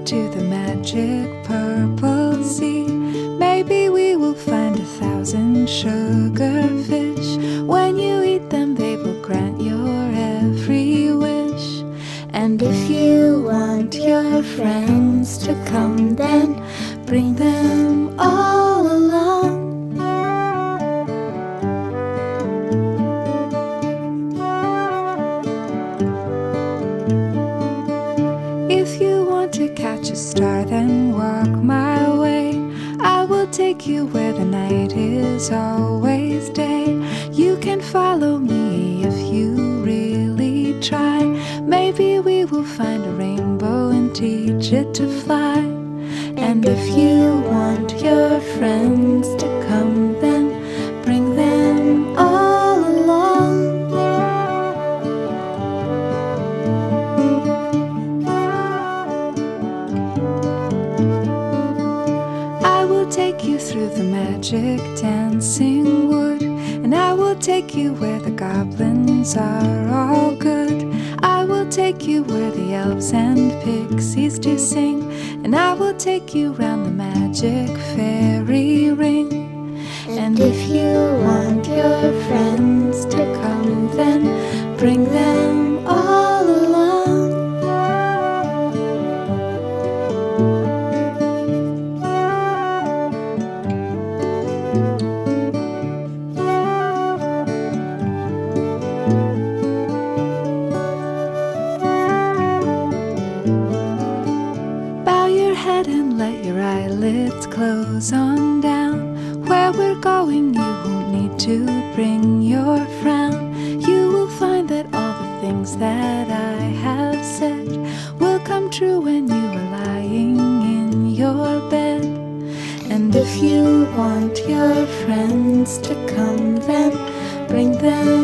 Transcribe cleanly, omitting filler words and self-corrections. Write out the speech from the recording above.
to the magic purple sea. Maybe we will find 1,000 sugarfish. When you eat them, they will grant your every wish. And if you want your friends to come, then bring them all along. If you want to catch a star, then walk my way. I will take you where the night is always day. You can follow me if you really try. Maybe we will find a rainbow and teach it to fly. And if you want your friends to come, then bring them all along. I will take you through the magic dancing wood, and I will take you where the goblins are all good. I will take you where the elves and pixies do sing, and I will take you round the magic fairy ring. And if you want your friends to come, then bring them all along. Bow your head and let your eyelids close on down. Where we're going, you won't need to bring your frown. You will find that all the things that I have said will come true when you are lying in your bed. And if you want your friends to come, then bring them